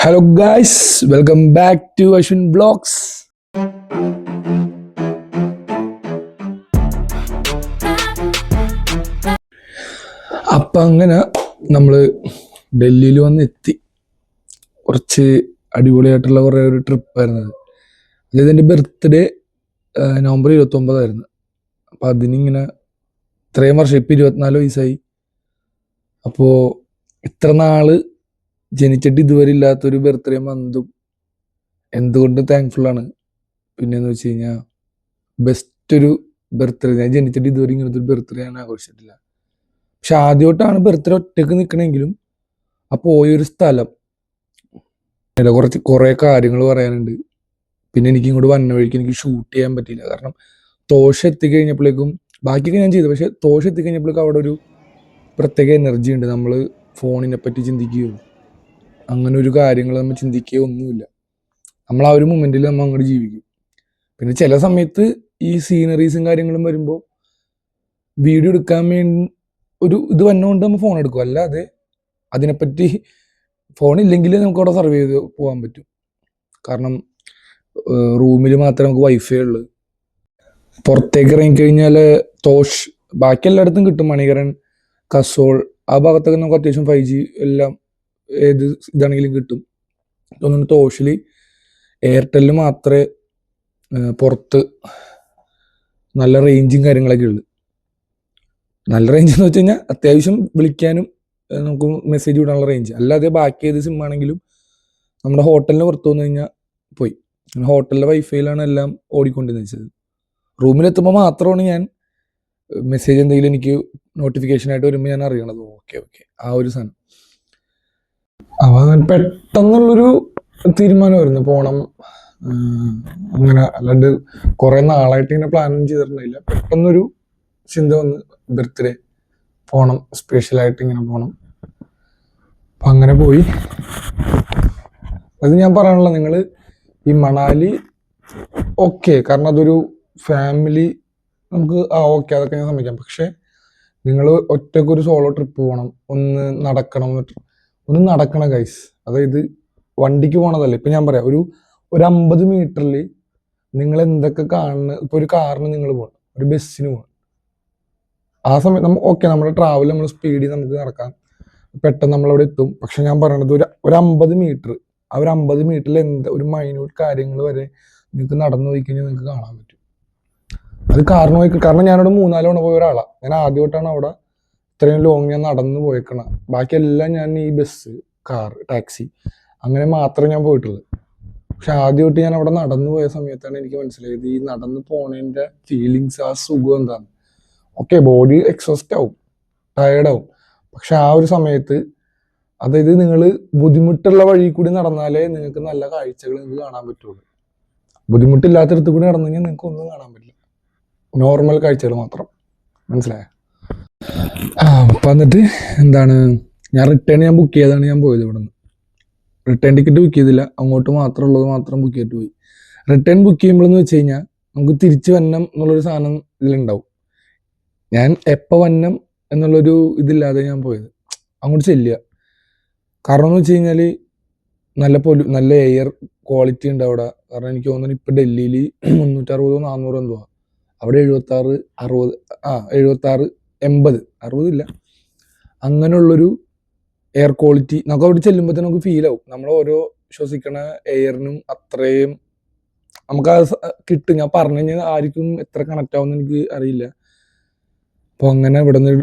Hello guys, welcome back to Ashwin Vlogs. അപ്പം അങ്ങനെ നമ്മൾ ഡൽഹിയിൽ വന്ന് എത്തി. കുറച്ച് അടിപൊളിയായിട്ടുള്ള കുറേ ഒരു ട്രിപ്പായിരുന്നു അത്. അതായത് എൻ്റെ ബർത്ത്ഡേ നവംബർ 29 അപ്പം അതിനിങ്ങനെ ഇത്രയും വർഷം ഇപ്പം 24 വയസ്സായി. അപ്പോൾ ഇത്ര നാള് ജനിച്ചിട്ട് ഇതുവരെ ഇല്ലാത്തൊരു ബർത്ത്ഡേ മന്തും എന്തുകൊണ്ട് താങ്ക്ഫുള്ളാണ്. പിന്നെന്ന് വെച്ച് കഴിഞ്ഞാൽ ബെസ്റ്റ് ഒരു ബർത്ത്ഡേ, ഞാൻ ജനിച്ചിട്ട് ഇതുവരെ ഇങ്ങനത്തെ ഒരു ബർത്ത്ഡേ ഞാൻ ആഘോഷിച്ചിട്ടില്ല. പക്ഷെ ആദ്യമായിട്ടാണ് ബർത്ത്ഡേ ഒറ്റക്ക് നിൽക്കണമെങ്കിലും ആ പോയൊരു സ്ഥലം കുറേ കാര്യങ്ങൾ പറയാനുണ്ട്. പിന്നെ എനിക്ക് ഇങ്ങോട്ട് വന്ന വഴിക്ക് എനിക്ക് ഷൂട്ട് ചെയ്യാൻ പറ്റിയില്ല, കാരണം തോഷ എത്തിക്കഴിഞ്ഞപ്പോഴേക്കും ബാക്കിയൊക്കെ ഞാൻ ചെയ്തു, പക്ഷെ തോഷ എത്തിക്കഴിഞ്ഞപ്പോഴേക്കും അവിടെ ഒരു പ്രത്യേക എനർജി ഉണ്ട്. നമ്മൾ ഫോണിനെ പറ്റി ചിന്തിക്കുകയോ അങ്ങനെ ഒരു കാര്യങ്ങൾ നമ്മൾ ചിന്തിക്കുകയോ ഒന്നുമില്ല. നമ്മൾ ആ ഒരു മൊമെന്റിൽ നമ്മൾ അങ്ങോട്ട് ജീവിക്കും. പിന്നെ ചില സമയത്ത് ഈ സീനറീസും കാര്യങ്ങളും വരുമ്പോൾ വീഡിയോ എടുക്കാൻ വേണ്ടി ഒരു ഇത് വന്നുകൊണ്ട് നമ്മൾ ഫോൺ എടുക്കും, അല്ലാതെ അതിനെപ്പറ്റി ഫോണില്ലെങ്കിൽ നമുക്ക് അവിടെ സർവൈവ് ചെയ്ത് പോകാൻ പറ്റും. കാരണം റൂമിൽ മാത്രമേ നമുക്ക് വൈഫൈ ഉള്ളൂ. പുറത്തേക്ക് ഇറങ്ങിക്കഴിഞ്ഞാൽ തോഷ് ബാക്കി എല്ലായിടത്തും കിട്ടും. മണികരൻ, കസോൾ ആ ഭാഗത്തൊക്കെ നമുക്ക് അത്യാവശ്യം 5G എല്ലാം ഏത് ഇതാണെങ്കിലും കിട്ടും. തോന്നുന്നു തോഷിൽ എയർടെല്ലിൽ മാത്രമേ പുറത്ത് നല്ല റേഞ്ചും കാര്യങ്ങളൊക്കെ ഉള്ളു. നല്ല റേഞ്ച് എന്ന് വെച്ച് കഴിഞ്ഞാൽ അത്യാവശ്യം വിളിക്കാനും നമുക്ക് മെസ്സേജ് വിടാനുള്ള റേഞ്ച്, അല്ലാതെ ബാക്കി ഏത് സിം ആണെങ്കിലും നമ്മുടെ ഹോട്ടലിന് പുറത്തു വന്നു കഴിഞ്ഞാൽ പോയി. ഹോട്ടലിലെ വൈഫൈയിലാണ് എല്ലാം ഓടിക്കൊണ്ടിരുന്നത്. റൂമിലെത്തുമ്പോൾ മാത്രമാണ് ഞാൻ മെസ്സേജ് എന്തെങ്കിലും എനിക്ക് നോട്ടിഫിക്കേഷൻ ആയിട്ട് വരുമ്പോൾ ഞാൻ അറിയണത്. ഓക്കെ ആ ഒരു സാധനം. അവൻ പെട്ടെന്നുള്ളൊരു തീരുമാനമായിരുന്നു പോണം. അങ്ങനെ അല്ലാണ്ട് കുറെ നാളായിട്ട് ഇങ്ങനെ പ്ലാനൊന്നും ചെയ്തിട്ടുണ്ടായില്ല. പെട്ടെന്നൊരു ചിന്ത വന്ന് ബർത്ത്ഡേ പോണം, സ്പെഷ്യലായിട്ട് ഇങ്ങനെ പോണം. അപ്പം അങ്ങനെ പോയി. അത് ഞാൻ പറയാനുള്ള, നിങ്ങൾ ഈ മണാലി ഓക്കെ, കാരണം അതൊരു ഫാമിലി നമുക്ക് ഓക്കെ അതൊക്കെ ഞാൻ സമ്മതിക്കാം. പക്ഷെ നിങ്ങൾ ഒറ്റക്കൊരു സോളോ ട്രിപ്പ് പോകണം, ഒന്ന് നടക്കണം ഗൈസ്. അതായത് വണ്ടിക്ക് പോണതല്ലേ. ഇപ്പം ഞാൻ പറയാം, ഒരു 50 മീറ്ററിൽ നിങ്ങൾ എന്തൊക്കെ കാണുന്ന, ഇപ്പോൾ ഒരു കാറിന് നിങ്ങൾ പോകണം, ഒരു ബസ്സിന് പോകണം. ആ സമയത്ത് നമ്മുടെ ട്രാവൽ നമ്മൾ സ്പീഡിൽ നമുക്ക് നടക്കാം, പെട്ടെന്ന് നമ്മളവിടെ എത്തും. പക്ഷെ ഞാൻ പറയണത് ഒരു 50 മീറ്റർ, ആ ഒരു 50 മീറ്ററിൽ ഒരു മൈന്യൂട്ട് കാര്യങ്ങൾ വരെ നിങ്ങൾക്ക് നടന്നു പോയി കഴിഞ്ഞാൽ നിങ്ങൾക്ക് കാണാൻ പറ്റും. അത് കാരണം ഞാനവിടെ 3-4 തവണ പോയ ഒരാളാണ്. ഞാൻ ആദ്യമായിട്ടാണ് അവിടെ ഇത്രയും ലോങ് ഞാൻ നടന്നു പോയേക്കണ. ബാക്കിയെല്ലാം ഞാൻ ഈ ബസ്, കാർ, ടാക്സി അങ്ങനെ മാത്രമേ ഞാൻ പോയിട്ടുള്ളൂ. പക്ഷെ ആദ്യമായിട്ട് ഞാൻ അവിടെ നടന്നു പോയ സമയത്താണ് എനിക്ക് മനസ്സിലായത് ഈ നടന്നു പോണതിൻ്റെ ഫീലിങ്സ്, ആ സുഖം എന്താണ്. ഓക്കെ, ബോഡി എക്സോസ്റ്റ് ആവും, ടയേർഡാവും. പക്ഷെ ആ ഒരു സമയത്ത്, അതായത് നിങ്ങൾ ബുദ്ധിമുട്ടുള്ള വഴി കൂടി നടന്നാലേ നിങ്ങൾക്ക് നല്ല കാഴ്ചകൾ നിങ്ങൾക്ക് കാണാൻ പറ്റുള്ളൂ. ബുദ്ധിമുട്ടില്ലാത്തടത്ത് കൂടി നടന്നു കഴിഞ്ഞാൽ നിങ്ങൾക്ക് ഒന്നും കാണാൻ പറ്റില്ല, നോർമൽ കാഴ്ചകൾ മാത്രം. മനസ്സിലായോ? അപ്പം എന്നിട്ട് എന്താണ്, ഞാൻ ബുക്ക് ചെയ്താണ് ഞാൻ പോയത്. ഇവിടെ നിന്ന് റിട്ടേൺ ടിക്കറ്റ് ബുക്ക് ചെയ്തില്ല, അങ്ങോട്ട് മാത്രമുള്ളത് മാത്രം ബുക്ക് ചെയ്തിട്ട് പോയി. റിട്ടേൺ ബുക്ക് ചെയ്യുമ്പോഴെന്ന് വെച്ച് കഴിഞ്ഞാൽ നമുക്ക് തിരിച്ചു വന്നം എന്നുള്ളൊരു സാധനം ഇതിലുണ്ടാവും. ഞാൻ എപ്പോൾ വന്നം എന്നുള്ളൊരു ഇതില്ലാതെ ഞാൻ പോയത്. അങ്ങോട്ട് ചെല്ലുക. കാരണം എന്ന് വെച്ച് കഴിഞ്ഞാൽ നല്ല എയർ ക്വാളിറ്റി ഉണ്ട് അവിടെ. കാരണം എനിക്ക് തോന്നുന്നു ഇപ്പം ഡൽഹിയിൽ 360-400 എന്തുവാ, അവിടെ 76, 60, 76, 80, 60 ഇല്ല, അങ്ങനെയുള്ളൊരു എയർ ക്വാളിറ്റി നമുക്ക് അവിടെ ചെല്ലുമ്പോൾ തന്നെ നമുക്ക് ഫീൽ ആവും. നമ്മൾ ഓരോ ശ്വസിക്കണ എയറിനും അത്രയും നമുക്ക് കിട്ടും. ഞാൻ പറഞ്ഞു കഴിഞ്ഞാൽ ആർക്കും എത്ര കണക്റ്റ് ആവുമെന്ന് എനിക്ക് അറിയില്ല. അപ്പോൾ അങ്ങനെ ഇവിടെ നിന്ന്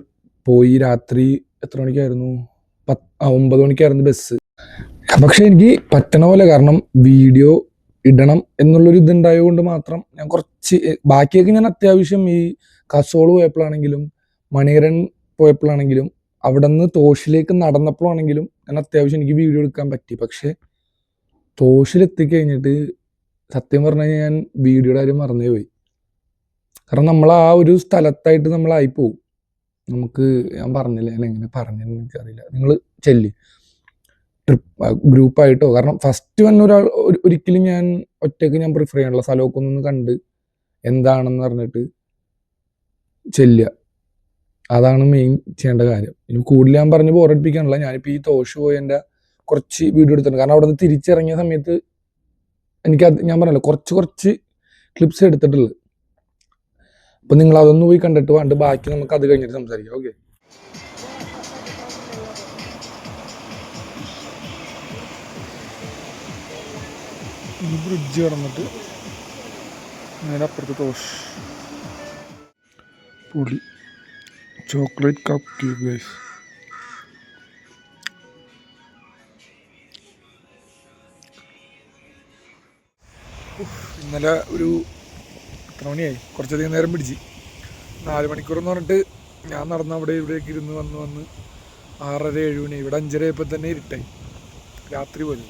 പോയി. രാത്രി എത്ര മണിക്കായിരുന്നു? 9 മണിക്കായിരുന്നു ബസ്. പക്ഷെ എനിക്ക് പറ്റണ പോലെ, കാരണം വീഡിയോ ഇടണം എന്നുള്ളൊരു ഇതുണ്ടായത് കൊണ്ട് മാത്രം ഞാൻ കുറച്ച് ബാക്കിയൊക്കെ ഞാൻ അത്യാവശ്യം ഈ കസോള് പോയപ്പോഴാണെങ്കിലും മണികരൻ പോയപ്പോഴാണെങ്കിലും അവിടെ നിന്ന് തോഷിലേക്ക് നടന്നപ്പോഴാണെങ്കിലും ഞാൻ അത്യാവശ്യം എനിക്ക് വീഡിയോ എടുക്കാൻ പറ്റി. പക്ഷെ തോഷിലെത്തിക്കഴിഞ്ഞിട്ട് സത്യം പറഞ്ഞു കഴിഞ്ഞാൽ ഞാൻ വീഡിയോയുടെ കാര്യം മറന്നേ പോയി. കാരണം നമ്മൾ ആ ഒരു സ്ഥലത്തായിട്ട് നമ്മളായിപ്പോവും. നമുക്ക് ഞാൻ പറഞ്ഞില്ല, ഞാൻ എങ്ങനെ പറഞ്ഞെന്ന് എനിക്കറിയില്ല. നിങ്ങൾ ചെല്ലി ഗ്രൂപ്പായിട്ടോ, കാരണം ഫസ്റ്റ് വന്ന ഒരിക്കലും ഞാൻ ഒറ്റയ്ക്ക് ഞാൻ പ്രിഫർ ചെയ്യാനുള്ള സ്ഥലമൊക്കെ ഒന്ന് കണ്ട് എന്താണെന്ന് പറഞ്ഞിട്ട് ചെല്ലുക. അതാണ് മെയിൻ ചെയ്യേണ്ട കാര്യം. ഇനി കൂടുതൽ ഞാൻ പറഞ്ഞ് ബോറടിപ്പിക്കാനുള്ള, ഞാനിപ്പോൾ ഈ തോഷ് പോയതിൻ്റെ കുറച്ച് വീഡിയോ എടുത്തിട്ടുണ്ട്. കാരണം അവിടെ നിന്ന് തിരിച്ചിറങ്ങിയ സമയത്ത് ഞാൻ പറഞ്ഞല്ലോ കുറച്ച് ക്ലിപ്സ് എടുത്തിട്ടുള്ളൂ. അപ്പം നിങ്ങൾ അതൊന്ന് പോയി കണ്ടിട്ട് വേണ്ട ബാക്കി നമുക്ക് അത് കഴിഞ്ഞിട്ട് സംസാരിക്കാം. ഓക്കെ. ഈ ബ്രിഡ്ജ് കടന്നിട്ട് നേരെ അപ്പുറത്ത് തോഷ് പൊടി ചോക്ലേറ്റ് കപ്പ് ക്യൂബ് ഗൈസ്. ഇന്നലെ ഒരു എത്ര മണിയായി, കുറച്ചധികം നേരം പിടിച്ച് 4 മണിക്കൂറെന്ന് പറഞ്ഞിട്ട് ഞാൻ നടന്ന് അവിടെ ഇവിടേക്ക് ഇരുന്ന് വന്ന് 6:30-7 മണി. ഇവിടെ 5:30 ആയപ്പോൾ തന്നെ ഇരുട്ടായി, രാത്രി പോലും.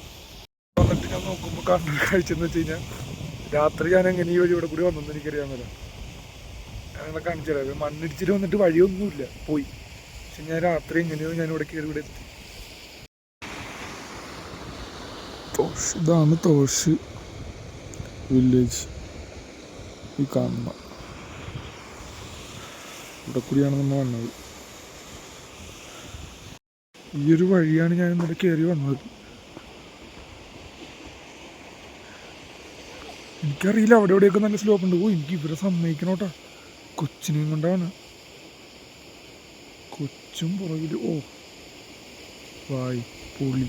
വന്നിട്ട് ഞാൻ നോക്കുമ്പോൾ കാണുന്ന കാഴ്ചയെന്ന് വെച്ച് കഴിഞ്ഞാൽ രാത്രി ഞാൻ എങ്ങനെ ഈ വഴി ഇവിടെ കൂടി വന്നെന്ന് എനിക്കറിയാമല്ലോ. ഞാനിവിടെ കാണിച്ചു തരാം. മണ്ണിടിച്ചിട്ട് വന്നിട്ട് വഴിയൊന്നുമില്ല, പോയി. പക്ഷെ ഞാൻ രാത്രി എങ്ങനെയോ ഞാനിവിടെ കയറി ഇവിടെ എത്തി. ഇതാണ് തോഷ് വില്ലേജ്. ഈ കാണുന്ന ഇവിടെ കൂടിയാണ് നമ്മൾ വന്നത്. ഈ ഒരു വഴിയാണ് ഞാൻ ഇന്നലെ കയറി വന്നത്. എനിക്കറിയില്ല, അവിടെ എവിടെയൊക്കെ നല്ല സ്ലോപ്പ് ഉണ്ട്. എനിക്ക് ഇവരെ സമ്മതിക്കണോട്ടാ, കൊച്ചിനെയും കൊണ്ടാണ്. കൊച്ചും പുറകിൽ. വായി പൊളി.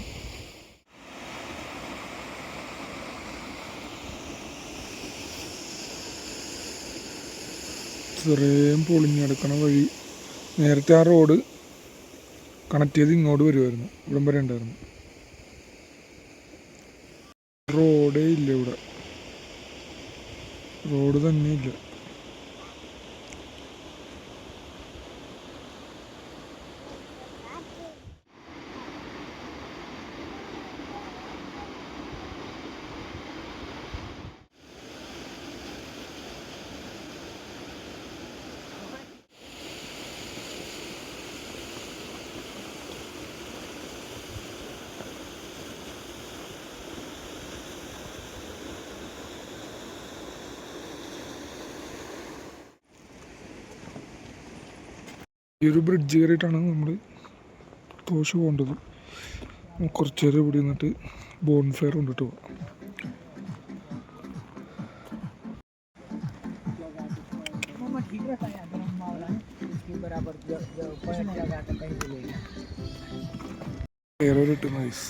ഇത്രയും പൊളിഞ്ഞെടുക്കണ വഴി. നേരത്തെ ആ റോഡ് കണക്ട് ചെയ്ത് ഇങ്ങോട്ട് വരുമായിരുന്നു, ഇവിടം വരെ ഉണ്ടായിരുന്നു. റോഡേ ഇല്ല ഇവിടെ, റോഡ് തന്നെ ഇല്ല. ഈ ഒരു ബ്രിഡ്ജ് കയറിയിട്ടാണ് നമ്മൾ തോഷ് പോകേണ്ടത്. കുറച്ച് നേരം ഇവിടെ നിന്നിട്ട് ബോൺ ഫയർ കൊണ്ടിട്ട് പോകാം. കയറിയിട്ട് നൈസ്.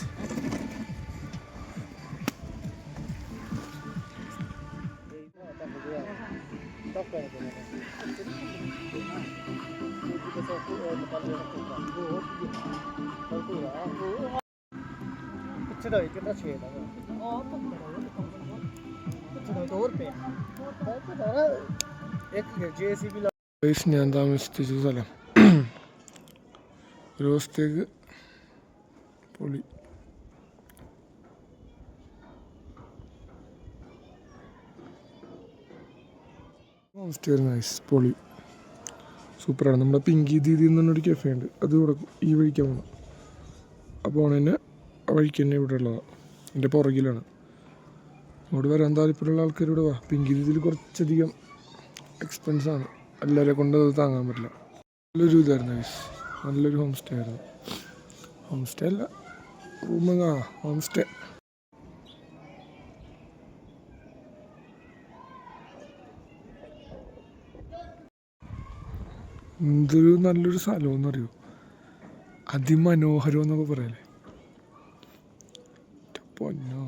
ഞാൻ താമസിച്ച സ്ഥലം ഒരു ദിവസത്തേക്ക് പൊളി. നൈസ് പൊളി സൂപ്പറാണ്. നമ്മുടെ പിങ്കി ദീദി എന്ന് പറഞ്ഞൊരു കഫേ ഉണ്ട്, അത് ഇവിടെ ഈ വഴിക്കാൻ പോകണം. അപ്പോൾ ഓണെന്നെ ആ വഴിക്ക് തന്നെ ഇവിടെ ഉള്ളതാണ്, എൻ്റെ പുറകിലാണ്. ഇവിടെ വരാൻ താല്പര്യമുള്ള ആൾക്കാർ ഇവിടെ വാ. പിങ്കി ദീദിയിൽ കുറച്ചധികം എക്സ്പെൻസാണ്, എല്ലാവരെ കൊണ്ട് അത് താങ്ങാൻ പറ്റില്ല. നല്ലൊരു ഇതായിരുന്നു ഗൈസ്, നല്ലൊരു ഹോം സ്റ്റേ ആയിരുന്നു. ഹോം സ്റ്റേ അല്ല, ഹോം സ്റ്റേ. എന്തൊരു നല്ലൊരു സ്ഥലമെന്ന് അറിയോ, അതിമനോഹരം എന്നൊക്കെ പറയല്ലേ. പൊന്നോ,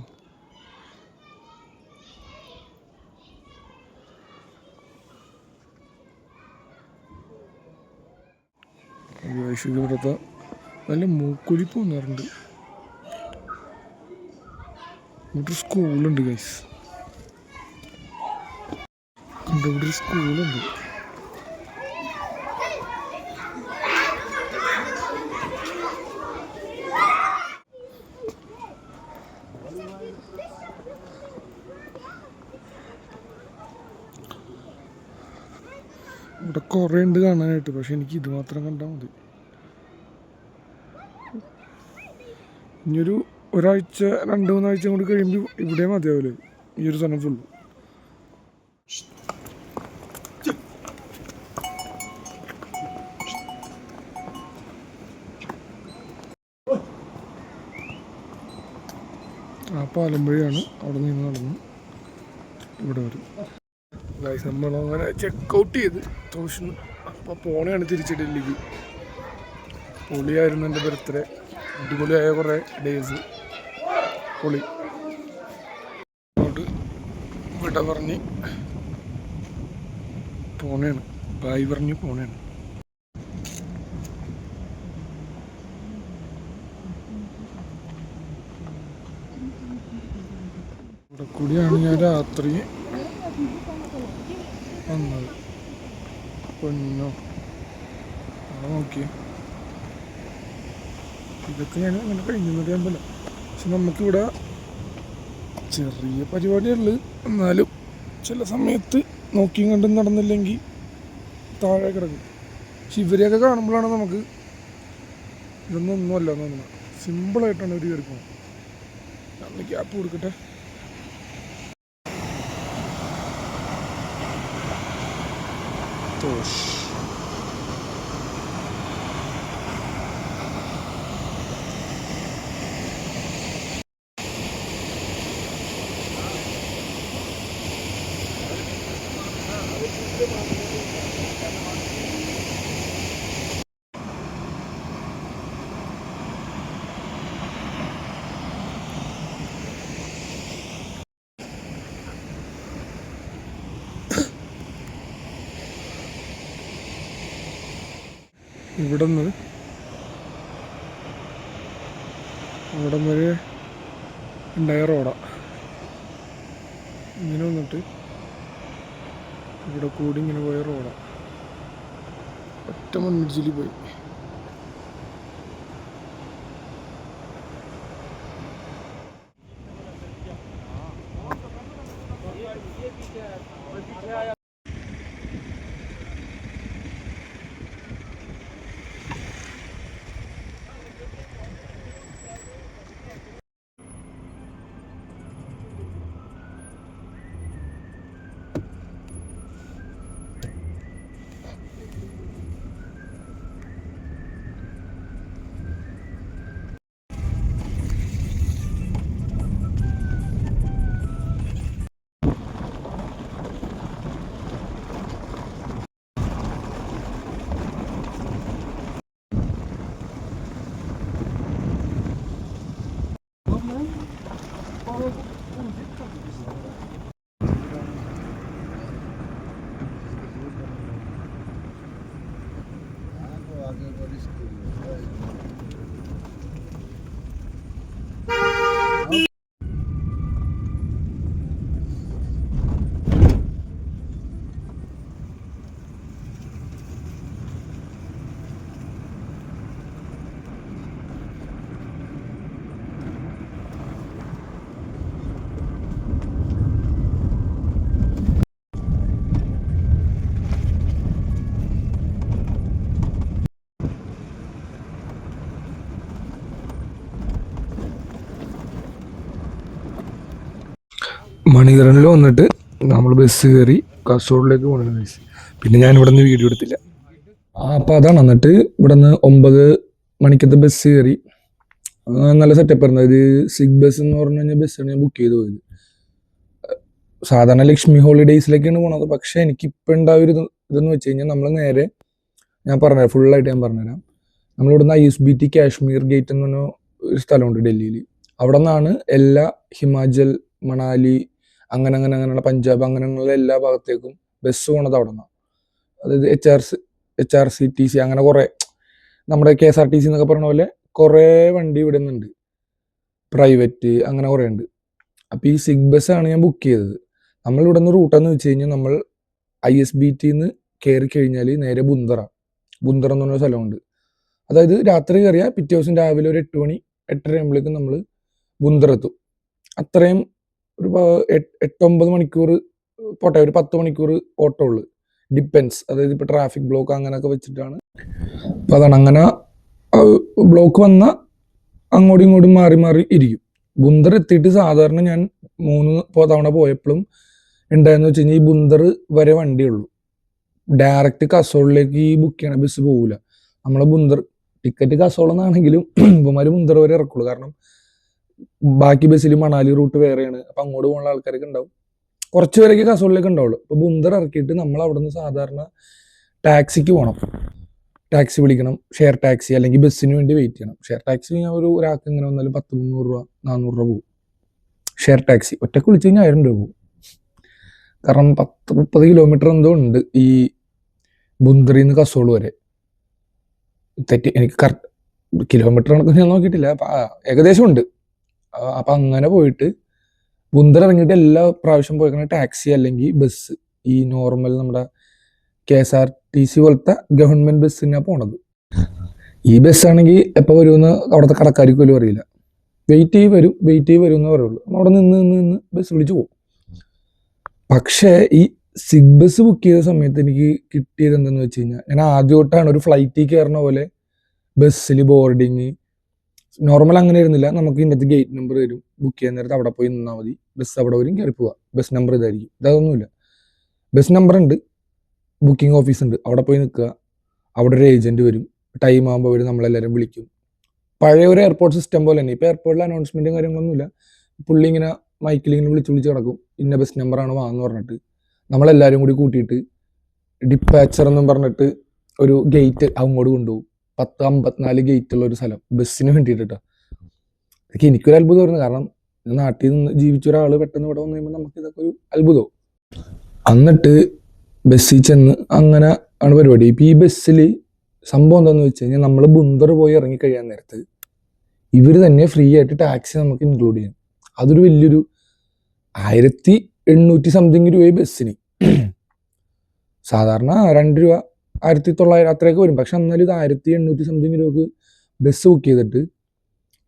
ഇവിടുത്തെ നല്ല മൂക്കൊലിപ്പ് വന്നാറുണ്ട്. ഇവിടെ സ്കൂളുണ്ട് ഗൈസ്, ഇവിടെ ഒരു സ്കൂളുണ്ട്. ഇവിടെ കുറേ ഉണ്ട് കാണാനായിട്ട്, പക്ഷെ എനിക്ക് ഇത് മാത്രം കണ്ടാൽ മതി. ഇനിയൊരു ഒരാഴ്ച 2-3 ആഴ്ച കൂടി കഴിയുമ്പോൾ ഇവിടെ മതിയാവില്ലേ ഈ ഒരു സ്ഥലം ഫുള്ള്. ആ പാലം വഴിയാണ് അവിടെ നിന്ന് നടന്ന് ഇവിടെ വരും. നമ്മളങ്ങനെ ചെക്കൗട്ട് ചെയ്ത് ട്യൂഷൻ. അപ്പോൾ പോണെയാണ് തിരിച്ച് ഡൽഹിക്ക്. പൊളിയായിരുന്നു എൻ്റെ ബർത്ത്ഡേ. അടിപൊളിയായ കുറേ ഡേയ്സ്. പൊളി. അങ്ങോട്ട് വിട പറഞ്ഞ് പോണേണ്. ബായ് പറഞ്ഞ് പോണേണ്. ഇവിടെ കൂടിയാണ് ഞാൻ രാത്രി വന്നത്. പൊന്നോ, അവിടെ നോക്കിയേ. ഇതൊക്കെ ഞാൻ അങ്ങനെ കഴിഞ്ഞെന്ന് അറിയാൻ പറ്റില്ല. പക്ഷെ നമുക്കിവിടെ ചെറിയ പരിപാടിയുള്ളു. എന്നാലും ചില സമയത്ത് നോക്കിയും കണ്ടും നടന്നില്ലെങ്കിൽ താഴെ കിടക്കും. പക്ഷെ ഇവരെയൊക്കെ കാണുമ്പോഴാണ് നമുക്ക് ഇതൊന്നൊന്നുമല്ല എന്ന് തോന്നുന്നത്. സിമ്പിളായിട്ടാണ് ഇവർ കയറിപ്പോകുന്നത്. ഞാൻ ഗ്യാപ്പ് കൊടുക്കട്ടെ. തോഷ് ഇവിടം വരെ ഉണ്ടായ റോഡാണ്. ഇങ്ങനെ വന്നിട്ട് ഇവിടെ കൂടി ഇങ്ങനെ പോയ റോഡാണ്. ഒറ്റ മുൻപിടിച്ചിൽ പോയി. മണികരണിൽ വന്നിട്ട് നമ്മൾ ബസ് കയറി കാസർഗോഡിലേക്ക് പോകുന്ന ബസ്. പിന്നെ ഞാൻ ഇവിടെ നിന്ന് വീഡിയോ എടുത്തില്ല. അപ്പോൾ അതാണ്. എന്നിട്ട് ഇവിടെ നിന്ന് 9 മണിക്കത്തെ ബസ് കയറി. നല്ല സെറ്റപ്പ് ആയിരുന്നു. ഇത് സിഗ് ബസ് എന്ന് പറഞ്ഞു കഴിഞ്ഞാൽ ബസ്സാണ് ഞാൻ ബുക്ക് ചെയ്ത് പോയത്. സാധാരണ ലക്ഷ്മി ഹോളിഡേയ്സിലേക്കാണ് പോണത്. പക്ഷേ എനിക്കിപ്പോൾ ഉണ്ടായൊരു ഇതെന്ന് വെച്ച് കഴിഞ്ഞാൽ നമ്മൾ നേരെ ഞാൻ പറഞ്ഞുതരാം, ഫുള്ളായിട്ട് ഞാൻ പറഞ്ഞുതരാം. നമ്മളിവിടുന്ന് ISBT കാശ്മീർ ഗേറ്റ് എന്ന് പറഞ്ഞ ഒരു സ്ഥലമുണ്ട് ഡൽഹിയിൽ. അവിടെ നിന്നാണ് എല്ലാ ഹിമാചൽ, മണാലി, അങ്ങനെയുള്ള പഞ്ചാബ്, അങ്ങനെയുള്ള എല്ലാ ഭാഗത്തേക്കും ബസ് പോണത് അവിടെ നിന്നാണ്. അതായത് HRCTC അങ്ങനെ കുറേ, നമ്മുടെ KSRTC എന്നൊക്കെ പറഞ്ഞ പോലെ കുറേ വണ്ടി ഇവിടെ നിന്നുണ്ട്. പ്രൈവറ്റ് അങ്ങനെ കുറേ ഉണ്ട്. അപ്പോൾ ഈ സിഗ് ബസ്സാണ് ഞാൻ ബുക്ക് ചെയ്തത്. നമ്മളിവിടെ നിന്ന് റൂട്ടെന്ന് വെച്ച് കഴിഞ്ഞാൽ നമ്മൾ ISBTന്ന് കയറി കഴിഞ്ഞാൽ നേരെ ബുന്ദറ എന്ന് പറഞ്ഞ സ്ഥലമുണ്ട്. അതായത് രാത്രി കയറിയാൽ പിറ്റേ ദിവസം രാവിലെ ഒരു 8 മണി 8:30 ആകുമ്പോഴേക്കും നമ്മൾ ബുന്ദർ എത്തും. അത്രയും ഒരു 8-9 മണിക്കൂർ പോട്ടെ, ഒരു 10 മണിക്കൂർ ഓട്ടോ ഉള്ളു. ഡിപ്പെൻസ്, അതായത് ഇപ്പോൾ ട്രാഫിക് ബ്ലോക്ക് അങ്ങനെയൊക്കെ വെച്ചിട്ടാണ്. അപ്പോൾ അതാണ്. അങ്ങനെ ബ്ലോക്ക് വന്നാൽ അങ്ങോട്ടും ഇങ്ങോട്ടും മാറി മാറി ഇരിക്കും. ബുന്ദർ എത്തിയിട്ട് സാധാരണ ഞാൻ 3 തവണ പോയപ്പോഴും ഉണ്ടായെന്ന് വെച്ച് കഴിഞ്ഞാൽ ഈ ബുന്ദർ വരെ വണ്ടിയുള്ളൂ. ഡയറക്റ്റ് കസോളിലേക്ക് ഈ ബുക്ക് ചെയ്യണ ബസ് പോകില്ല. നമ്മളെ ബുന്ദർ ടിക്കറ്റ് കസോളെന്നാണെങ്കിലും ഇവന്മാർ ബുന്ദർ വരെ ഇറക്കുള്ളൂ. കാരണം ബാക്കി ബസ്സിൽ മണാലി റൂട്ട് വേറെയാണ്. അപ്പൊ അങ്ങോട്ട് പോകുന്ന ആൾക്കാരൊക്കെ ഉണ്ടാവും. കുറച്ച് പേരൊക്കെ കസോളിലേക്ക് ഉണ്ടാവുള്ളൂ. അപ്പൊ ബുന്ദർ ഇറക്കിയിട്ട് നമ്മൾ അവിടെ നിന്ന് സാധാരണ ടാക്സിക്ക് പോകണം. ടാക്സി വിളിക്കണം, ഷെയർ ടാക്സി, അല്ലെങ്കിൽ ബസ്സിന് വേണ്ടി വെയിറ്റ് ചെയ്യണം. ഷെയർ ടാക്സി ഞാൻ ഒരാൾക്ക് ഇങ്ങനെ വന്നാലും 10-300 രൂപ 400 രൂപ പോകും. ഷെയർ ടാക്സി ഒറ്റക്ക് വിളിച്ചു കഴിഞ്ഞാൽ 1000 രൂപ പോകും. കാരണം 10-30 കിലോമീറ്റർ എന്തോ ഉണ്ട് ഈ ബുന്ദറിൽ നിന്ന് കസോൾ വരെ. തെറ്റി എനിക്ക് കറക്റ്റ് കിലോമീറ്റർ കണക്ക് ഞാൻ നോക്കിയിട്ടില്ല. ഏകദേശം ഉണ്ട്. അപ്പൊ അങ്ങനെ പോയിട്ട് ബുന്ദർ ഇറങ്ങിയിട്ട് എല്ലാ പ്രാവശ്യം പോയിക്കുന്ന ടാക്സി അല്ലെങ്കിൽ ബസ്, ഈ നോർമൽ നമ്മുടെ KSRTC പോലത്തെ ഗവൺമെന്റ് ബസ്സിനാണ് പോണത്. ഈ ബസ്സാണെങ്കിൽ എപ്പോൾ വരുമെന്ന് അവിടുത്തെ കടക്കാർക്ക് പോലും അറിയില്ല. വെയിറ്റ് ചെയ്ത് വരും എന്ന് പറയുള്ളൂ. അവിടെ നിന്ന് ബസ് വിളിച്ചു പോകും. പക്ഷേ ഈ സിഗ് ബസ് ബുക്ക് ചെയ്ത സമയത്ത് എനിക്ക് കിട്ടിയത് എന്തെന്ന് വെച്ച് കഴിഞ്ഞാൽ, ഞാൻ ആദ്യമായിട്ടാണ് ഒരു ഫ്ലൈറ്റിൽ കയറുന്ന പോലെ ബസ്സിൽ ബോർഡിങ്. നോർമൽ അങ്ങനെ ഇരുന്നില്ല. നമുക്ക് ഇതിൻ്റെ ഗേറ്റ് നമ്പർ തരും, ബുക്ക് ചെയ്യാൻ നേരത്ത് അവിടെ പോയി നിന്നാൽ മതി, ബസ് അവിടെ വരും, കയറി പോവുക. ബസ് നമ്പർ ഇതായിരിക്കും. ഇതൊന്നുമില്ല. ബസ് നമ്പർ ഉണ്ട്, ബുക്കിംഗ് ഓഫീസ് ഉണ്ട്, അവിടെ പോയി നിൽക്കുക. അവിടെ ഒരു ഏജന്റ് വരും, ടൈം ആകുമ്പോൾ അവർ നമ്മളെല്ലാവരും വിളിക്കും. പഴയ ഒരു എയർപോർട്ട് സിസ്റ്റം പോലെ തന്നെ. ഇപ്പോൾ എയർപോർട്ടിൽ അനൗൺസ്മെന്റും കാര്യങ്ങളൊന്നുമില്ല. പുള്ളി ഇങ്ങനെ മൈക്കിൽ ഇങ്ങനെ വിളിച്ച് കിടക്കും, ഇന്ന ബസ് നമ്പറാണ് വാന്ന് പറഞ്ഞിട്ട്. നമ്മളെല്ലാവരും കൂടി കൂട്ടിയിട്ട് ഡിപ്പാച്ചർ എന്നും പറഞ്ഞിട്ട് ഒരു ഗേറ്റ് അങ്ങോട്ട് കൊണ്ടുപോകും. 10-54 ഗേറ്റുള്ള ഒരു സ്ഥലം ബസ്സിന് വേണ്ടിയിട്ടാണ്. ഇതൊക്കെ എനിക്കൊരു അത്ഭുതമായിരുന്നു. കാരണം നാട്ടിൽ നിന്ന് ജീവിച്ച ഒരാൾ പെട്ടെന്ന് ഇവിടെ വന്നു കഴിയുമ്പോൾ നമുക്ക് ഇതൊക്കെ ഒരു അത്ഭുതവും. എന്നിട്ട് ബസ്സിൽ ചെന്ന് അങ്ങനെ ആണ് പരിപാടി. ഇപ്പം ഈ ബസ്സിൽ സംഭവം എന്താണെന്ന് വെച്ച് കഴിഞ്ഞാൽ, നമ്മൾ ബുന്ദർ പോയി ഇറങ്ങി കഴിയാൻ നേരത്ത് ഇവർ തന്നെ ഫ്രീ ആയിട്ട് ടാക്സി നമുക്ക് ഇൻക്ലൂഡ് ചെയ്യും. അതൊരു വലിയൊരു 1800 സംതിങ് രൂപ ബസ്സിന്. സാധാരണ 2 രൂപ 1900 അത്രയൊക്കെ വരും. പക്ഷെ എന്നാലും ഇത് 1800 സംതിങ് രൂപക്ക് ബസ് ബുക്ക് ചെയ്തിട്ട്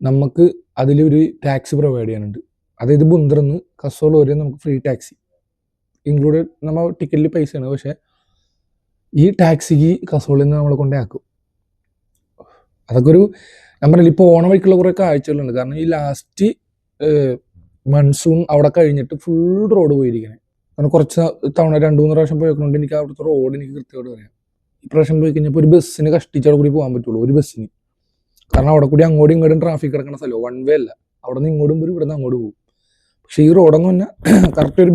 നമുക്ക് അതിലൊരു ടാക്സി പ്രൊവൈഡ് ചെയ്യാനുണ്ട്. അതായത് ബുന്ദറിന്ന് കസോൾ വരെ നമുക്ക് ഫ്രീ ടാക്സി ഇൻക്ലൂഡഡ്. നമ്മൾ ടിക്കറ്റിൽ പൈസയാണ്. പക്ഷെ ഈ ടാക്സിക്ക് കസോളിൽ നിന്ന് നമ്മളെ കൊണ്ടേ ആക്കും. അതൊക്കെ ഒരു, ഞാൻ പറഞ്ഞില്ല, ഇപ്പോൾ ഓണ വഴിക്കുള്ള കുറേ കാഴ്ചകളുണ്ട്. കാരണം ഈ ലാസ്റ്റ് മൺസൂൺ അവിടെ കഴിഞ്ഞിട്ട് ഫുൾ റോഡ് പോയിരിക്കണേ. കാരണം കുറച്ച് തവണ 2-3 പ്രാവശ്യം പോയിക്കൊണ്ട് എനിക്ക് അവിടുത്തെ റോഡ് എനിക്ക് കൃത്യമായിട്ട് അറിയാം. ഈ പ്രാവശ്യം പോയി കഴിഞ്ഞപ്പോൾ ഒരു ബസ്സിന് കഷ്ടിച്ചവിടെ കൂടി പോകാൻ പറ്റുള്ളൂ, ഒരു ബസ്സിന്. കാരണം അവിടെ കൂടി അങ്ങോട്ടും ഇങ്ങോട്ടും ട്രാഫിക് കിടക്കുന്ന സ്ഥലം, വൺ വേ അല്ല. അവിടെ നിന്ന് ഇങ്ങോട്ടും വരും, ഇവിടെ നിന്ന് അങ്ങോട്ട് പോകും. പക്ഷെ ഈ റോഡെന്ന് പറഞ്ഞാൽ കറക്റ്റ് ഒരു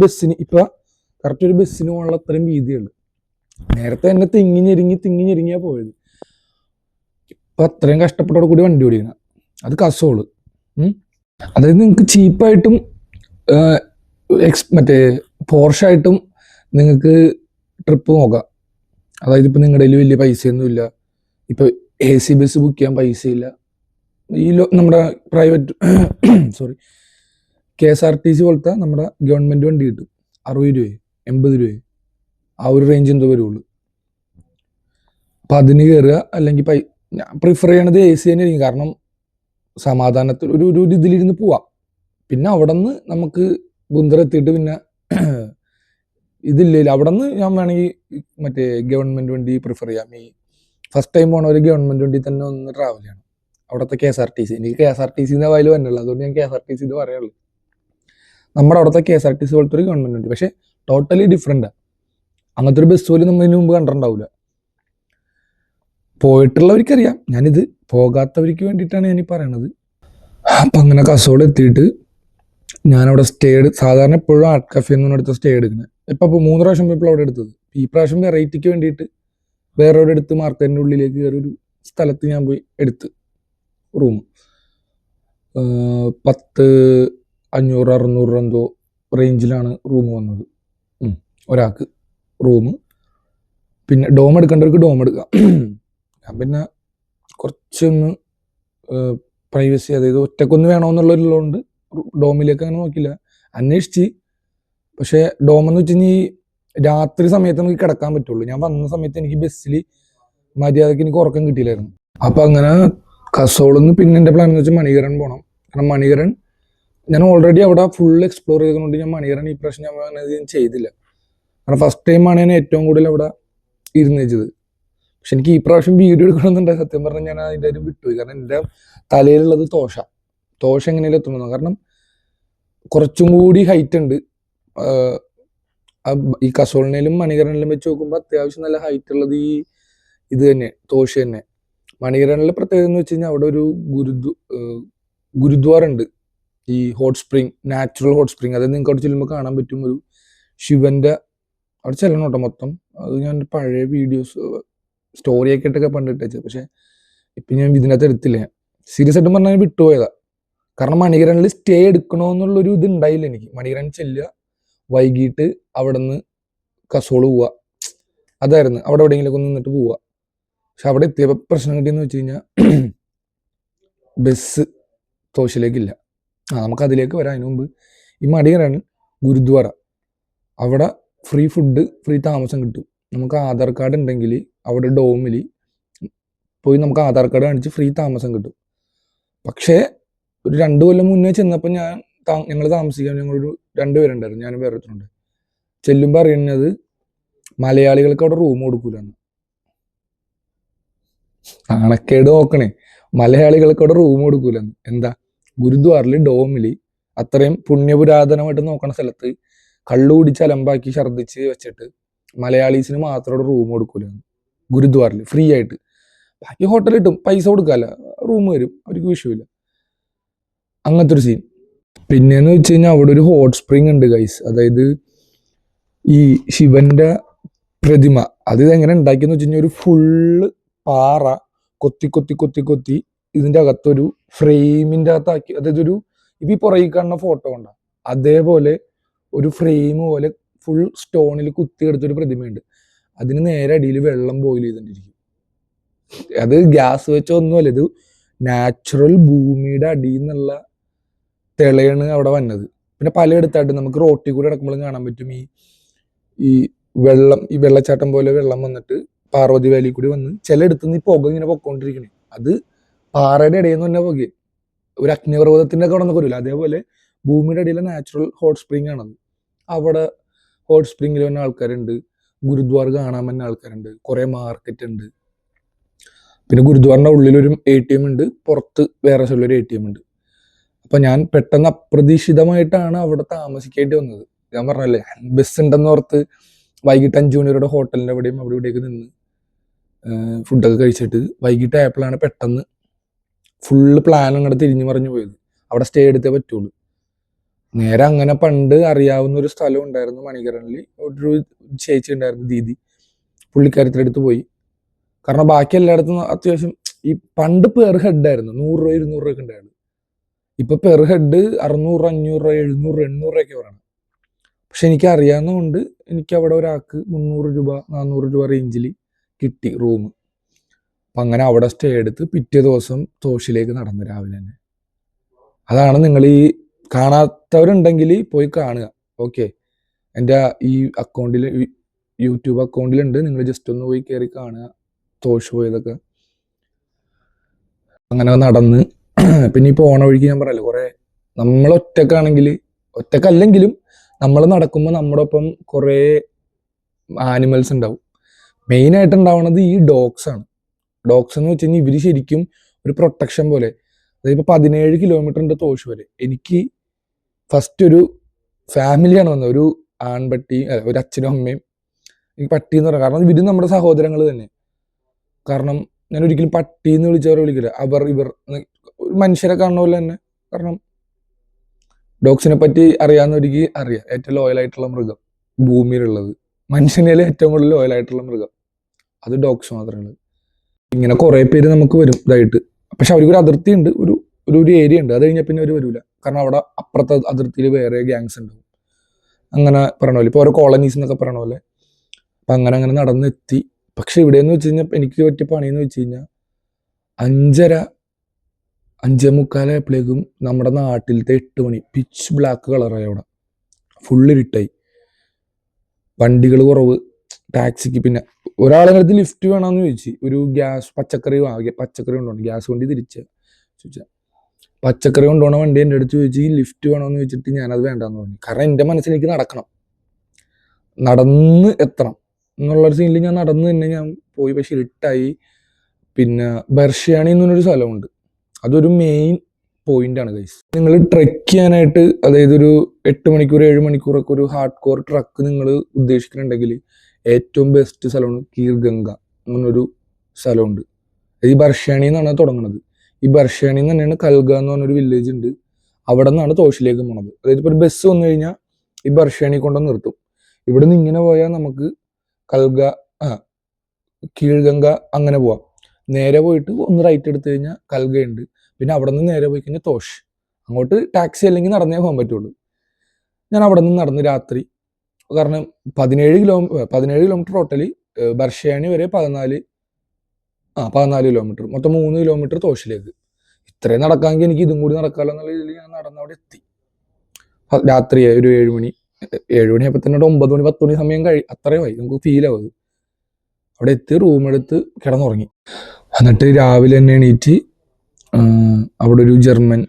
ബസ്സിന് പോകാനുള്ള അത്രയും വീതിയുണ്ട്. നേരത്തെ തന്നെ തിങ്ങി ഞെരുങ്ങിയാ പോയത്. ഇപ്പൊ അത്രയും കഷ്ടപ്പെട്ടോടെ കൂടി വണ്ടി ഓടിക്കണം. അത് കസോള്. അതായത് നിങ്ങൾക്ക് ചീപ്പായിട്ടും മറ്റേ പോർഷായിട്ടും നിങ്ങൾക്ക് ട്രിപ്പ് നോക്കാം. അതായത് ഇപ്പൊ നിങ്ങളുടെ കയ്യിൽ വലിയ പൈസയൊന്നും ഇല്ല, ഇപ്പൊ AC ബസ് ബുക്ക് ചെയ്യാൻ പൈസയില്ല, ഈ നമ്മുടെ പ്രൈവറ്റ് KSRTC പോലത്തെ നമ്മുടെ ഗവൺമെന്റ് വണ്ടി കിട്ടും. 60 രൂപയോ 80 രൂപയോ ആ ഒരു റേഞ്ച് എന്തോ വരുള്ളൂ. അപ്പൊ അതിന് കയറുക. അല്ലെങ്കിൽ ഞാൻ പ്രിഫർ ചെയ്യണത് AC തന്നെ ആയിരിക്കും. കാരണം സമാധാനത്തിൽ ഒരു ഇതിലിരുന്ന് പോവാം. പിന്നെ അവിടെ നിന്ന് നമുക്ക് ബുന്ദർ എത്തിയിട്ട് പിന്നെ ഇതില്ല, അവിടെ നിന്ന് ഞാൻ വേണമെങ്കിൽ മറ്റേ ഗവൺമെന്റ് വണ്ടി പ്രിഫർ ചെയ്യാം. ഈ ഫസ്റ്റ് ടൈം പോണ ഒരു ഗവൺമെന്റ് വണ്ടി തന്നെ ഒന്ന് ട്രാവൽ ചെയ്യണം. അവിടുത്തെ KSRTC, എനിക്ക് KSRTC വായിൽ വന്നുള്ളൂ, അതുകൊണ്ട് ഞാൻ KSRTC പറയുള്ളൂ. നമ്മുടെ അവിടുത്തെ KSRTC പോലത്തെ ഒരു ഗവൺമെന്റ് വണ്ടി, പക്ഷെ ടോട്ടലി ഡിഫറെന്റാണ്. അങ്ങനത്തെ ഒരു ബസ് പോലും നമ്മൾ ഇതിനു മുമ്പ് കണ്ടിട്ടുണ്ടാവില്ല. പോയിട്ടുള്ളവർക്കറിയാം, ഞാനിത് പോകാത്തവർക്ക് വേണ്ടിയിട്ടാണ് ഞാൻ ഈ പറയണത്. അപ്പം അങ്ങനെ കസോൾ എത്തിയിട്ട് ഞാനവിടെ സ്റ്റേ സാധാരണ എപ്പോഴും ആർട്ട് കഫേ എന്നാണ് അടുത്ത സ്റ്റേ എടുക്കുന്നത്. ഇപ്പം 3 പ്രാവശ്യം പോയപ്പോൾ അവിടെ എടുത്തത്. ഈ പ്രാവശ്യം വെറൈറ്റിക്ക് വേണ്ടിയിട്ട് വേറെ ഒരു അടുത്ത് മാർക്കറ്റിൻ്റെ ഉള്ളിലേക്ക് കയറി ഒരു സ്ഥലത്ത് ഞാൻ പോയി എടുത്ത് റൂം. 1000-500-600 എന്തോ റേഞ്ചിലാണ് റൂം വന്നത് ഒരാൾക്ക് റൂം. പിന്നെ ഡോം എടുക്കേണ്ടവർക്ക് ഡോം എടുക്കാം. ഞാൻ പിന്നെ കുറച്ചൊന്ന് പ്രൈവസി, അതായത് ഒറ്റക്കൊന്ന് വേണമെന്നുള്ളതുകൊണ്ട് ഡോമിലേക്ക് അങ്ങനെ നോക്കില്ല, അന്വേഷിച്ച്. പക്ഷെ ഡോമെന്ന് വെച്ച് കഴിഞ്ഞാൽ രാത്രി സമയത്ത് നമുക്ക് കിടക്കാൻ പറ്റുള്ളൂ. ഞാൻ വന്ന സമയത്ത് എനിക്ക് ബസ്സിൽ മര്യാദക്ക് എനിക്ക് ഉറക്കം കിട്ടിയില്ലായിരുന്നു. അപ്പൊ അങ്ങനെ കസോളിന്ന് പിന്നെ എൻ്റെ പ്ലാൻ എന്ന് വെച്ചാൽ മണികരൺ പോകണം. കാരണം മണികരൺ ഞാൻ ഓൾറെഡി അവിടെ ഫുൾ എക്സ്പ്ലോർ ചെയ്തുകൊണ്ട് ഞാൻ മണികരൺ ഈ പ്രാവശ്യം ഞാൻ ചെയ്തില്ല. കാരണം ഫസ്റ്റ് ടൈമാണ് ഞാൻ ഏറ്റവും കൂടുതൽ അവിടെ ഇരുന്ന് വെച്ചത്. പക്ഷെ എനിക്ക് ഈ പ്രാവശ്യം വീഡിയോ എടുക്കണമെന്നുണ്ടായി. സത്യം പറഞ്ഞാൽ ഞാൻ അതിൻ്റെ ഒരു വിട്ടുപോയി. കാരണം എൻ്റെ തലയിലുള്ളത് തോശ എങ്ങനെയും എത്തണമെന്ന്. കാരണം കുറച്ചും കൂടി ഹൈറ്റ് ഉണ്ട്. ഈ കസോളിനേലും മണികരണിലും വെച്ച് നോക്കുമ്പോൾ അത്യാവശ്യം നല്ല ഹൈറ്റ് ഉള്ളത് ഇത് തന്നെ, തോശ തന്നെ. മണികരണിലെ പ്രത്യേകത എന്ന് വെച്ച് കഴിഞ്ഞാൽ അവിടെ ഒരു ഗുരുദ്വാര ഉണ്ട്. ഈ hot spring, natural hot spring. അതായത് നിങ്ങൾക്ക് അവിടെ ചെല്ലുമ്പോൾ കാണാൻ പറ്റും ഒരു ശിവന്റെ അവിടെ ചെല്ലണം കേട്ടോ മൊത്തം. അത് ഞാൻ പഴയ വീഡിയോസ് സ്റ്റോറിയൊക്കെ ഇട്ടൊക്കെ പണ്ടിട്ടു. പക്ഷെ ഇപ്പം ഞാൻ ഇതിനകത്ത് എടുത്തില്ല. സീരിയസ് ആയിട്ട് പറഞ്ഞാൽ വിട്ടുപോയതാ. കാരണം മണികരണിൽ സ്റ്റേ എടുക്കണമെന്നുള്ളൊരു ഇത് ഉണ്ടായില്ല എനിക്ക്. മണികരൺ ചെല്ലുക, വൈകിട്ട് അവിടെ നിന്ന് കസോള് പോവുക, അതായിരുന്നു. അവിടെ എവിടെയെങ്കിലുമൊക്കെ നിന്നിട്ട് പോവുക. പക്ഷെ അവിടെ എത്തിയപ്പോൾ പ്രശ്നം കിട്ടിയെന്ന് വെച്ച് കഴിഞ്ഞാൽ ബസ് തോശിലേക്കില്ല. നമുക്ക് അതിലേക്ക് വരാം. അതിന് മുമ്പ് ഈ മണികരൺ ഗുരുദ്വാര, അവിടെ ഫ്രീ ഫുഡ്, ഫ്രീ താമസം കിട്ടും. നമുക്ക് ആധാർ കാർഡ് ഉണ്ടെങ്കിൽ അവിടെ ഡോമിൽ പോയി നമുക്ക് ആധാർ കാർഡ് കാണിച്ച് ഫ്രീ താമസം കിട്ടും. പക്ഷേ ഒരു 2 കൊല്ലം മുന്നേ ചെന്നപ്പോൾ ഞങ്ങൾ താമസിക്കാൻ ഞങ്ങളൊരു 2 പേരുണ്ടായിരുന്നു, ഞാനും വേറൊരുത്തരുണ്ട്. ചെല്ലുമ്പോൾ അറിയുന്നത് മലയാളികൾക്ക് അവിടെ റൂം കൊടുക്കൂലെന്ന്. നാണക്കേട് നോക്കണേ, മലയാളികൾക്ക് അവിടെ റൂം കൊടുക്കൂലെന്ന്. എന്താ, ഗുരുദ്വാറിൽ ഡോമിൽ അത്രയും പുണ്യപുരാതനമായിട്ട് നോക്കണ സ്ഥലത്ത് കള്ളു കുടിച്ച് അലമ്പാക്കി ഛർദ്ദിച്ച് വെച്ചിട്ട് മലയാളീസിന് മാത്രം അവിടെ റൂം കൊടുക്കൂലെന്ന്. ഗുരുദ്വാറിൽ ഫ്രീ ആയിട്ട്. ബാക്കി ഹോട്ടൽ കിട്ടും, പൈസ കൊടുക്കാല്ല, റൂം വരും, അവർക്ക് വിഷയമില്ല. അങ്ങനത്തെ ഒരു സീൻ. പിന്നെന്ന് വെച്ച് കഴിഞ്ഞാൽ അവിടെ ഒരു ഹോട്ട് സ്പ്രിങ് ഉണ്ട് ഗൈസ്. അതായത് ഈ ശിവന്റെ പ്രതിമ, അത് എങ്ങനെ ഉണ്ടാക്കിയെന്ന് വെച്ച് കഴിഞ്ഞാൽ ഒരു ഫുള്ള് പാറ കൊത്തി കൊത്തി കൊത്തി കൊത്തി ഇതിന്റെ അകത്തൊരു ഫ്രെയിമിന്റെ അകത്താക്കി. അതായത് ഒരു ഇപ്പൊ ഈ പുറകെ കാണുന്ന ഫോട്ടോ ഉണ്ടാ, അതേപോലെ ഒരു ഫ്രെയിം പോലെ ഫുൾ സ്റ്റോണിൽ കുത്തിയെടുത്തൊരു പ്രതിമയുണ്ട്. അതിന് നേരെ അടിയിൽ വെള്ളം ബോയിൽ ചെയ്തിട്ടിരിക്കും. അത് ഗ്യാസ് വെച്ചൊന്നുമല്ല, ഇത് നാച്ചുറൽ ഭൂമിയുടെ അടിയിൽ നിന്നുള്ള തിളയാണ് അവിടെ വന്നത്. പിന്നെ പലയിടത്തായിട്ട് നമുക്ക് റോട്ടിൽ കൂടി നടക്കുമ്പോഴും കാണാൻ പറ്റും ഈ വെള്ളം, ഈ വെള്ളച്ചാട്ടം പോലെ വെള്ളം വന്നിട്ട് പാർവതി വാലി കൂടി വന്ന് ചിലയിടത്ത് നിന്ന് ഈ പുക ഇങ്ങനെ പൊക്കോണ്ടിരിക്കണേ. അത് പാറയുടെ ഇടയിൽ നിന്ന് തന്നെ പുക, ഒരു അഗ്നിപർവ്വതത്തിന്റെ ഒക്കെ അവിടെ നിന്ന് വരില്ല. അതേപോലെ ഭൂമിയുടെ അടിയിലെ നാച്ചുറൽ ഹോട്ട് സ്പ്രിങ് ആണത്. അവിടെ ഹോട്ട് സ്പ്രിങ്ങിൽ വന്ന ആൾക്കാരുണ്ട്, ഗുരുദ്വാർ കാണാൻ വന്ന ആൾക്കാരുണ്ട്, കുറെ മാർക്കറ്റ് ഉണ്ട്. പിന്നെ ഗുരുദ്വാറിന്റെ ഉള്ളിലൊരു ATM ഉണ്ട്, പുറത്ത് വേറെ സ്ഥലത്തൊരു ATM ഉണ്ട്. അപ്പൊ ഞാൻ പെട്ടെന്ന് അപ്രതീക്ഷിതമായിട്ടാണ് അവിടെ താമസിക്കേണ്ടി വന്നത്. ഞാൻ പറഞ്ഞല്ലേ, ബസ് ഉണ്ടെന്ന് ഓർത്ത് വൈകിട്ട് 5 മണിയുടെ ഹോട്ടലിന്റെ അവിടെയും അവിടെ ഇവിടെയൊക്കെ നിന്ന് ഫുഡൊക്കെ കഴിച്ചിട്ട് വൈകിട്ട് ആയപ്പോഴാണ് പെട്ടെന്ന് ഫുള്ള് പ്ലാൻ അങ്ങോട്ട് തിരിഞ്ഞു മറിഞ്ഞു പോയത്. അവിടെ സ്റ്റേ എടുത്തേ പറ്റുള്ളൂ. നേരെ അങ്ങനെ പണ്ട് അറിയാവുന്ന ഒരു സ്ഥലം ഉണ്ടായിരുന്നു മണികരണിൽ, ഒരു ചേച്ചി ഉണ്ടായിരുന്നു, ദീദി. പുള്ളിക്കാരത്തിൻ്റെ അടുത്ത് പോയി. കാരണം ബാക്കി എല്ലായിടത്തും അത്യാവശ്യം ഈ പണ്ട് പെർ ഹെഡ് ആയിരുന്നു 100 രൂപ 200 രൂപയൊക്കെ ഉണ്ടായിരുന്നു. ഇപ്പൊ പെർ ഹെഡ് 600, 500 രൂപ, 700, 800 രൂപയൊക്കെ പറയണം. പക്ഷെ എനിക്ക് അറിയാവുന്നതുകൊണ്ട് എനിക്ക് അവിടെ ഒരാൾക്ക് 300 രൂപ 400 രൂപ റേഞ്ചിൽ കിട്ടി റൂം. അപ്പം അങ്ങനെ അവിടെ സ്റ്റേ എടുത്ത് പിറ്റേ ദിവസം തോഷിലേക്ക് നടന്നു രാവിലെ തന്നെ. അതാണ് നിങ്ങൾ ഈ കാണാത്തവരുണ്ടെങ്കിൽ പോയി കാണുക. ഓക്കെ, എൻ്റെ ഈ അക്കൗണ്ടിൽ, യൂട്യൂബ് അക്കൗണ്ടിലുണ്ട്, നിങ്ങൾ ജസ്റ്റ് ഒന്ന് പോയി കയറി കാണുക തോഷ് പോയതൊക്കെ. അങ്ങനെ നടന്ന് പിന്നെ ഈ പോണ വഴിക്ക് ഞാൻ പറയല്ലോ, കുറെ നമ്മൾ ഒറ്റക്കല്ലെങ്കിലും നമ്മൾ നടക്കുമ്പോൾ നമ്മുടെ ഒപ്പം കുറേ ആനിമൽസ് ഉണ്ടാവും. മെയിനായിട്ട് ഉണ്ടാവുന്നത് ഈ ഡോഗ്സ് ആണ്. ഡോഗ്സ് എന്ന് വെച്ച് കഴിഞ്ഞാൽ ഇവർ ശരിക്കും ഒരു പ്രൊട്ടക്ഷൻ പോലെ. അതായത് ഇപ്പോൾ 17 കിലോമീറ്റർ ഉണ്ട് തോഷ് വരെ. എനിക്ക് ഫസ്റ്റ് ഒരു ഫാമിലിയാണ് വന്നത്, ഒരു ആൺപട്ടി, ഒരു അച്ഛനും അമ്മയും എനിക്ക് പട്ടി എന്ന് പറയാം. കാരണം ഇവർ നമ്മുടെ സഹോദരങ്ങൾ തന്നെ. കാരണം ഞാൻ ഒരിക്കലും പട്ടി എന്ന് വിളിച്ചവരെ വിളിക്കില്ല, ഇവർ മനുഷ്യരെ കാണുന്ന പോലെ തന്നെ. കാരണം ഡോഗ്സിനെ പറ്റി അറിയാവുന്നവർക്ക് അറിയാം, ഏറ്റവും ലോയലായിട്ടുള്ള മൃഗം ഭൂമിയിലുള്ളത്, മനുഷ്യനിലെ ഏറ്റവും കൂടുതൽ ലോയലായിട്ടുള്ള മൃഗം അത് ഡോഗ്സ് മാത്രമാണ്. ഇങ്ങനെ കുറെ പേര് നമുക്ക് വരും ഇതായിട്ട്. പക്ഷെ അവർക്കൊരു അതിർത്തി ഉണ്ട്, ഒരു ഏരിയ ഉണ്ട്. അത് കഴിഞ്ഞാൽ പിന്നെ അവർ വരില്ല. കാരണം അവിടെ അപ്പുറത്തെ അതിർത്തിയിൽ വേറെ ഗ്യാങ്സ് ഉണ്ടാവും. അങ്ങനെ പറയണ പോലെ, ഇപ്പോൾ ഓരോ കോളനീസ് എന്നൊക്കെ പറയണ പോലെ. അപ്പം അങ്ങനെ നടന്നെത്തി. പക്ഷെ ഇവിടെയെന്ന് വെച്ച് കഴിഞ്ഞാൽ എനിക്ക് പറ്റിയ പണിയെന്ന് വെച്ച് കഴിഞ്ഞാൽ 5:30, 5:45 ആയപ്പോഴേക്കും നമ്മുടെ നാട്ടിലത്തെ 8 മണി പിച്ച് ബ്ലാക്ക് കളറായി. അവിടെ ഫുള്ള് ഇരുട്ടായി, വണ്ടികൾ കുറവ്, ടാക്സിക്ക്. പിന്നെ ഒരാളുടെ അടുത്ത് ലിഫ്റ്റ് വേണമെന്ന് ചോദിച്ചു. ഒരു പച്ചക്കറി കൊണ്ടുപോകണം, ഗ്യാസ് വണ്ടി ചോദിച്ചാൽ പച്ചക്കറി കൊണ്ടുപോകണ വണ്ടി എൻ്റെ അടുത്ത് ചോദിച്ചു ഈ ലിഫ്റ്റ് വേണമെന്ന് ചോദിച്ചിട്ട് ഞാനത് വേണ്ടാന്ന് പറഞ്ഞു. കാരണം എൻ്റെ മനസ്സിൽ എനിക്ക് നടന്ന് എത്തണം എന്നുള്ളൊരു സീനിൽ ഞാൻ നടന്ന് തന്നെ ഞാൻ പോയി. പക്ഷെ ഇരുട്ടായി. പിന്നെ ബർഷ്യാണി എന്നൊരു സ്ഥലമുണ്ട്, അതൊരു മെയിൻ പോയിന്റാണ് ഗൈസ്. നിങ്ങൾ ട്രെക്ക് ചെയ്യാനായിട്ട്, അതായത് ഒരു 8 മണിക്കൂർ 7 മണിക്കൂറൊക്കെ ഒരു ഹാർഡ് കോർ ട്രക്ക് നിങ്ങൾ ഉദ്ദേശിക്കുന്നുണ്ടെങ്കിൽ ഏറ്റവും ബെസ്റ്റ് സ്ഥലമാണ് കീർഗംഗ എന്നൊരു സ്ഥലമുണ്ട്. ഈ ബർഷ്യാണി എന്നാണ് തുടങ്ങുന്നത്. ഈ ബർഷ്യാണി തന്നെയാണ് കൽഗ എന്ന് പറഞ്ഞൊരു വില്ലേജ് ഉണ്ട്, അവിടെ നിന്നാണ് തോഷിലേക്ക് പോണത്. അതായത് ഇപ്പോൾ ഒരു ബസ് വന്നു കഴിഞ്ഞാൽ ഈ ബർഷേണി കൊണ്ടുവന്ന് നിർത്തും. ഇവിടെ നിന്ന് ഇങ്ങനെ പോയാൽ നമുക്ക് കൽഗ കീഴ്ഗംഗ അങ്ങനെ പോവാം. നേരെ പോയിട്ട് ഒന്ന് റൈറ്റ് എടുത്തു കഴിഞ്ഞാൽ കൽഗയുണ്ട്. പിന്നെ അവിടെ നിന്ന് നേരെ പോയി കഴിഞ്ഞാൽ തോഷ്. അങ്ങോട്ട് ടാക്സി അല്ലെങ്കിൽ നടന്നേ പോകാൻ പറ്റുള്ളൂ. ഞാൻ അവിടെ നിന്ന് നടന്ന് രാത്രി, കാരണം 17 കിലോമീറ്റർ ടോട്ടലി, ബർഷ്യാണി വരെ 14 കിലോമീറ്റർ, മൊത്തം 3 കിലോമീറ്റർ തോഷിലേക്ക്. ഇത്രയും നടക്കാമെങ്കിൽ എനിക്ക് ഇതും കൂടി നടക്കാമല്ലോ എന്നുള്ള രീതിയിൽ ഞാൻ നടന്നവിടെ എത്തി. രാത്രി ഒരു 7 മണി ആയപ്പോൾ തന്നെ 9 മണി 10 മണി സമയം അത്രയുമായി, നമുക്ക് ഫീൽ ആവും. അവിടെ എത്തി റൂം എടുത്ത് കിടന്നുറങ്ങി. എന്നിട്ട് രാവിലെ തന്നെ എണീറ്റ് അവിടെ ഒരു ജർമ്മൻ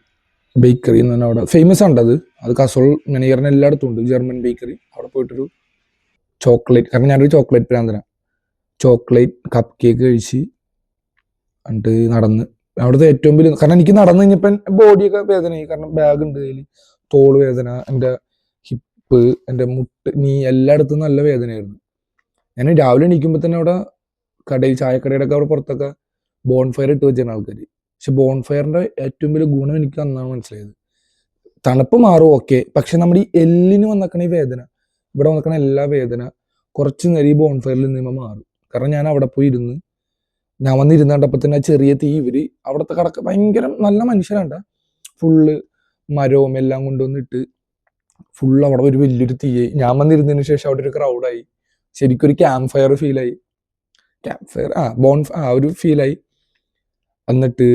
ബേക്കറി എന്ന് പറഞ്ഞാൽ അവിടെ ഫേമസ് ആണ്. അത് കസോൾ മെനീറിന് എല്ലായിടത്തും ഉണ്ട് ജർമ്മൻ ബേക്കറി. അവിടെ പോയിട്ടൊരു ചോക്ലേറ്റ്, കാരണം ഞാനൊരു ചോക്ലേറ്റ് പ്രാന്തനാണ്, ചോക്ലേറ്റ് കപ്പ് കേക്ക് കഴിച്ച് എന്നിട്ട് നടന്ന് അവിടുത്തെ ഏറ്റവും വലിയ, കാരണം എനിക്ക് നടന്നു കഴിഞ്ഞപ്പോൾ ബോഡിയൊക്കെ വേദനയായി. കാരണം ബാഗ് ഉണ്ട് കയ്യിൽ, തോള് വേദന, എൻ്റെ ഹിപ്പ്, എൻ്റെ മുട്ട്, നീ എല്ലായിടത്തും നല്ല വേദനയായിരുന്നു. ഞാൻ രാവിലെ എണീക്കുമ്പോൾ തന്നെ അവിടെ ചായക്കടയുടെ ഒക്കെ അവിടെ പുറത്തൊക്കെ ബോൺഫയർ ഇട്ട് വെച്ചാണ് ആൾക്കാർ. പക്ഷെ ബോൺഫയറിന്റെ ഏറ്റവും വലിയ ഗുണം എനിക്ക് അന്നാണ് മനസ്സിലായത്. തണുപ്പ് മാറും ഓക്കെ, പക്ഷെ നമ്മുടെ ഈ എല്ലിന് വന്നേക്കണ ഈ വേദന, ഇവിടെ വന്നേക്കണ എല്ലാ വേദന കുറച്ച് നേരം ഈ ബോൺഫയറിൽ നിന്നുമ്പോൾ മാറും. കാരണം ഞാൻ അവിടെ പോയി ഇരുന്ന്, ഞാൻ വന്നിരുന്ന് കണ്ടപ്പോൾ തന്നെ ചെറിയ തീ, ഇവര് അവിടുത്തെ കടക്ക് ഭയങ്കര നല്ല മനുഷ്യരാണ്ട, ഫുള്ള് മരവും എല്ലാം കൊണ്ടുവന്നിട്ട് ഫുള്ള് അവിടെ ഒരു വലിയൊരു തീയായി. ഞാൻ വന്നിരുന്നതിന് ശേഷം അവിടെ ഒരു ക്രൗഡായി, ശരിക്കൊരു ക്യാമ്പ് ഫയർ ഫീലായി, ഒരു ഫീലായി. എന്നിട്ട്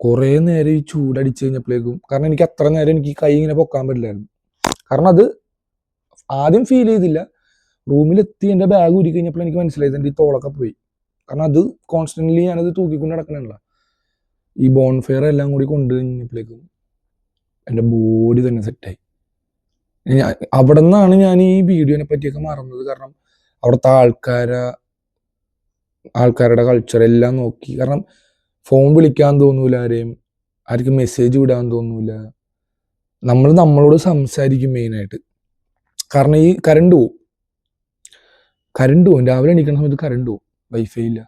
കുറേ നേരം ഈ ചൂടടിച്ച് കഴിഞ്ഞപ്പോഴേക്കും, കാരണം എനിക്ക് അത്ര നേരം എനിക്ക് കൈ ഇങ്ങനെ പൊക്കാൻ പറ്റില്ലായിരുന്നു. കാരണം അത് ആദ്യം ഫീൽ ചെയ്തില്ല, റൂമിലെത്തി എൻ്റെ ബാഗ് ഉരുക്കി കഴിഞ്ഞപ്പോൾ എനിക്ക് മനസ്സിലായത് എൻ്റെ ഈ തോളൊക്കെ പോയി. കാരണം അത് കോൺസ്റ്റന്റ്ലി ഞാനത് തൂക്കിക്കൊണ്ട് നടക്കണമല്ല. ഈ ബോൺഫെയർ എല്ലാം കൂടി കൊണ്ടു കഴിഞ്ഞപ്പോഴേക്കും എൻ്റെ ബോഡി തന്നെ സെറ്റായി. അവിടെ നിന്നാണ് ഞാൻ ഈ വീഡിയോനെ പറ്റിയൊക്കെ മറന്നത്. കാരണം അവിടുത്തെ ആൾക്കാരുടെ കൾച്ചർ എല്ലാം നോക്കി. കാരണം ഫോൺ വിളിക്കാൻ തോന്നൂല, ആർക്കും മെസ്സേജ് വിടാൻ തോന്നൂല, നമ്മളോട് സംസാരിക്കും മെയിനായിട്ട്. കാരണം ഈ കറണ്ട് പോവും, രാവിലെ എണീക്കുന്ന സമയത്ത് കറണ്ട് പോവും, വൈഫൈ ഇല്ല.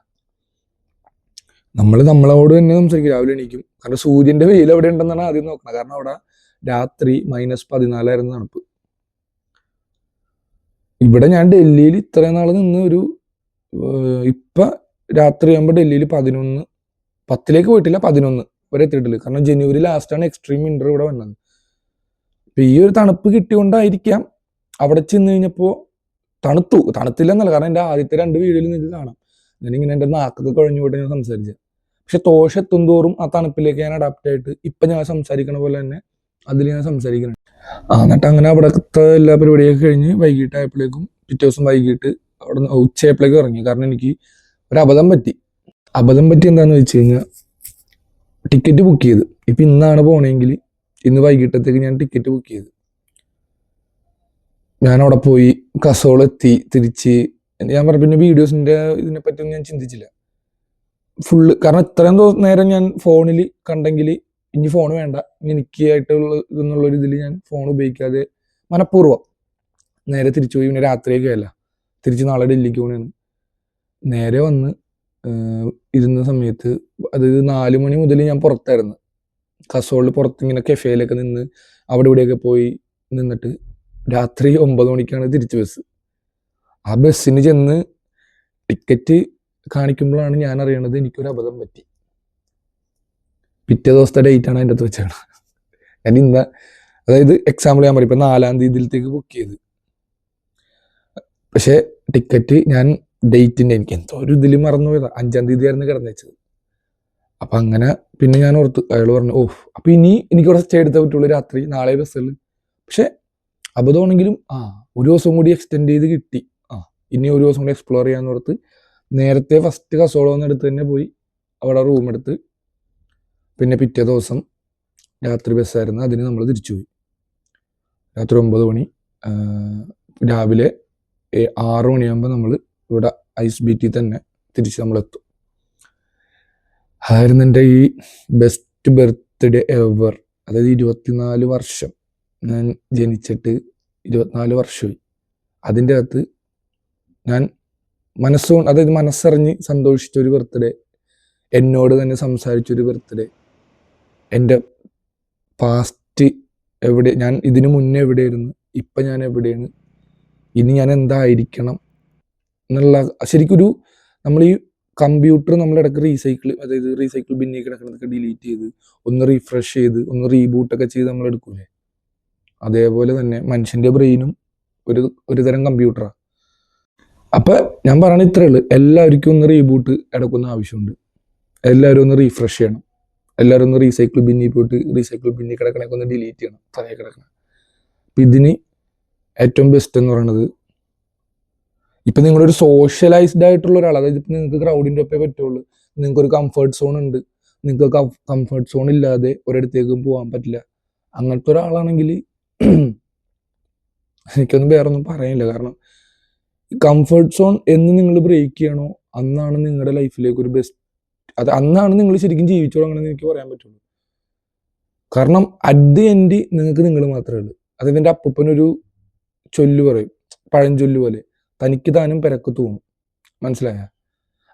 നമ്മളോട് തന്നെ സംസാരിക്കും രാവിലെ എണീക്കും. കാരണം സൂര്യന്റെ വെയിൽ എവിടെ ഉണ്ടെന്നാണ് ആദ്യം നോക്കണം. കാരണം അവിടെ രാത്രി -14 തണുപ്പ്. ഇവിടെ ഞാൻ ഡൽഹിയിൽ ഇത്രയും നാൾ നിന്ന് ഇപ്പൊ രാത്രി ആകുമ്പോൾ ഡൽഹിയിൽ 10 പോയിട്ടില്ല, 11 വരെ എത്തിയിട്ടില്ല. കാരണം ജനുവരി ലാസ്റ്റാണ് എക്സ്ട്രീം വിന്റർ ഇവിടെ വന്നത്. ഇപ്പൊ ഈ ഒരു തണുപ്പ് കിട്ടിയോണ്ടായിരിക്കാം അവിടെ ചെന്ന് കഴിഞ്ഞപ്പോ തണുത്തില്ലെന്നല്ല. കാരണം എൻ്റെ ആദ്യത്തെ 2 വീഡിയോയിൽ നിങ്ങൾക്ക് കാണാം, ഞാനിങ്ങനെ എൻ്റെ നാക്കൊക്കെ കുഴഞ്ഞു പോയിട്ട് ഞാൻ സംസാരിച്ചത്. പക്ഷെ തോഷ് എത്തും തോറും ആ തണുപ്പിലേക്ക് ഞാൻ അഡാപ്റ്റ് ആയിട്ട് ഇപ്പൊ ഞാൻ സംസാരിക്കണ പോലെ തന്നെ അതിൽ ഞാൻ സംസാരിക്കണം. എന്നിട്ട് അങ്ങനെ അവിടത്തെ എല്ലാ പരിപാടിയൊക്കെ കഴിഞ്ഞ് വൈകിട്ടായപ്പോഴേക്കും, പിറ്റേ ദിവസം വൈകിട്ട് അവിടെ ഉച്ചയായപ്പോഴേക്കും ഇറങ്ങി. കാരണം എനിക്ക് ഒരു അബദ്ധം പറ്റി എന്താന്ന് വെച്ച് കഴിഞ്ഞാൽ, ടിക്കറ്റ് ബുക്ക് ചെയ്ത്, ഇപ്പൊ ഇന്നാണ് പോണെങ്കിൽ ഇന്ന് വൈകിട്ടത്തേക്ക് ഞാൻ ടിക്കറ്റ് ബുക്ക് ചെയ്ത്. ഞാൻ അവിടെ പോയി കസോൾ എത്തി, തിരിച്ച് ഞാൻ പറഞ്ഞു. പിന്നെ വീഡിയോസിന്റെ ഇതിനെ പറ്റിയൊന്നും ഞാൻ ചിന്തിച്ചില്ല ഫുള്ള്. കാരണം ഇത്രയും നേരം ഞാൻ ഫോണിൽ കണ്ടെങ്കിൽ ഇനി ഫോൺ വേണ്ട, എനിക്കായിട്ടുള്ള ഇതെന്നുള്ളൊരു ഇതിൽ ഞാൻ ഫോൺ ഉപയോഗിക്കാതെ മനഃപൂർവ്വം നേരെ തിരിച്ചു പോയി. പിന്നെ രാത്രിയൊക്കെ അല്ല, തിരിച്ച് നാളെ ഡൽഹിക്ക് പോകണാണ്. നേരെ വന്ന് ഇരുന്ന സമയത്ത്, അതായത് 4 മണി മുതൽ ഞാൻ പുറത്തായിരുന്നു, കസോളിൽ പുറത്ത് ഇങ്ങനെ കെഫേയിലൊക്കെ നിന്ന് അവിടെ ഇവിടെയൊക്കെ പോയി നിന്നിട്ട് രാത്രി 9 മണിക്കാണ് തിരിച്ചു ബസ്. ആ ബസ്സിന് ചെന്ന് ടിക്കറ്റ് കാണിക്കുമ്പോഴാണ് ഞാൻ അറിയണത് എനിക്കൊരു അബദ്ധം പറ്റി. പിറ്റേ ദിവസത്തെ ഡേറ്റ് ആണ് അതിൻ്റെ അകത്ത് വെച്ചാണ്. ഞാൻ അതായത് എക്സാമ്പിൾ ഞാൻ പറയും, ഇപ്പൊ 4-ാം തീയതിയിലത്തേക്ക് ബുക്ക് ചെയ്ത്, പക്ഷെ ടിക്കറ്റ് ഞാൻ ഡേറ്റിന്റെ എനിക്ക് എന്തോ ഒരു ഇതിൽ മറന്നുപോയതാ, 5-ാം തീയതി ആയിരുന്നു കിടന്നുവെച്ചത്. അപ്പൊ അങ്ങനെ പിന്നെ ഞാൻ ഓർത്തു, അയാൾ പറഞ്ഞു അപ്പൊ ഇനി എനിക്കിവിടെ സ്റ്റേ എടുത്താൽ പറ്റുള്ളൂ രാത്രി, നാളെ ബസ്സിൽ. പക്ഷെ അബദ്ധമാണെങ്കിലും ഒരു ദിവസം കൂടി എക്സ്റ്റെൻഡ് ചെയ്ത് കിട്ടി. ഇനി ഒരു ദിവസം കൂടി എക്സ്പ്ലോർ ചെയ്യാന്ന് ഓർത്ത് നേരത്തെ ഫസ്റ്റ് കസോള എടുത്ത് തന്നെ പോയി അവിടെ റൂം എടുത്ത്, പിന്നെ പിറ്റേ ദിവസം രാത്രി ബസ്സായിരുന്നു, അതിന് നമ്മൾ തിരിച്ചുപോയി. രാത്രി 9 മണി, രാവിലെ 6 മണിയാകുമ്പോൾ നമ്മൾ ഇവിടെ ഐസ് ബീറ്റിൽ തന്നെ തിരിച്ച് നമ്മളെത്തും. അതായിരുന്നു എൻ്റെ ഈ ബെസ്റ്റ് ബർത്ത്ഡേ എവർ. അതായത് 24 വർഷം ഞാൻ ജനിച്ചിട്ട് 24 വർഷമായി. അതിൻ്റെ അകത്ത് ഞാൻ അതായത് മനസ്സറിഞ്ഞ് സന്തോഷിച്ചൊരു ബർത്ത്ഡേ, എന്നോട് തന്നെ സംസാരിച്ചൊരു ബർത്ത്ഡേ, എൻ്റെ നെക്സ്റ്റ് എവിടെ, ഞാൻ ഇതിനു മുന്നേ എവിടെയായിരുന്നു, ഇപ്പം ഞാൻ എവിടെയാണ്, ഇനി ഞാൻ എന്തായിരിക്കണം എന്നുള്ള ശരിക്കൊരു നമ്മൾ ഈ കമ്പ്യൂട്ടർ നമ്മളിടയ്ക്ക് അതായത് റീസൈക്കിൾ ബിന്നിൽ കിടക്കുന്നതൊക്കെ ഡിലീറ്റ് ചെയ്ത് ഒന്ന് റീഫ്രഷ് ചെയ്ത് ഒന്ന് റീബൂട്ടൊക്കെ ചെയ്ത് നമ്മൾ എടുക്കൂലേ, അതേപോലെ തന്നെ മനുഷ്യൻ്റെ ബ്രെയിനും ഒരു തരം കമ്പ്യൂട്ടറാണ്. അപ്പം ഞാൻ പറയണ ഇത്രേ ഉള്ളൂ, എല്ലാവർക്കും ഒന്ന് റീബൂട്ട് എടുക്കുന്ന ആവശ്യമുണ്ട്. എല്ലാവരും ഒന്ന് റീഫ്രഷ് ചെയ്യണം. എല്ലാവരും ഒന്ന് റീസൈക്കിൾ ബിന്നിൽ പോയിട്ട് റീസൈക്കിൾ ബിന്നിൽ കിടക്കണൊക്കെ ഒന്ന് ഡിലീറ്റ് ചെയ്യണം, തലേ കിടക്കണം. അപ്പം ഇതിന് ഏറ്റവും ബെസ്റ്റ് എന്ന് പറയുന്നത്, ഇപ്പം നിങ്ങളൊരു സോഷ്യലൈസ്ഡ് ആയിട്ടുള്ള ഒരാൾ, അതായത് ഇപ്പം നിങ്ങൾക്ക് ക്രൗഡിൻ്റെ ഒപ്പേ പറ്റുള്ളൂ, നിങ്ങൾക്കൊരു കംഫർട്ട് സോൺ ഉണ്ട്, നിങ്ങൾക്ക് കംഫർട്ട് സോൺ ഇല്ലാതെ ഒരിടത്തേക്കും പോകാൻ പറ്റില്ല, അങ്ങനത്തെ ഒരാളാണെങ്കിൽ എനിക്കൊന്നും വേറൊന്നും പറയാനില്ല. കാരണം കംഫർട്ട് സോൺ എന്ന് നിങ്ങൾ ബ്രേക്ക് ചെയ്യണോ അന്നാണ് നിങ്ങളുടെ ലൈഫിലേക്ക് ഒരു ബെസ്റ്റ്, അന്നാണ് നിങ്ങൾ ശരിക്കും ജീവിച്ചു തുടങ്ങണമെന്ന് എനിക്ക് പറയാൻ പറ്റുള്ളൂ. കാരണം അറ്റ് ദി എൻഡ് നിങ്ങൾക്ക് നിങ്ങൾ മാത്രമേ ഉള്ളൂ. അതായത് എൻ്റെ അപ്പൂപ്പനൊരു ചൊല്ല് പറയും, പഴഞ്ചൊല്ല് പോലെ, തനിക്ക് താനും പെരക്ക് തൂണും. മനസ്സിലായ?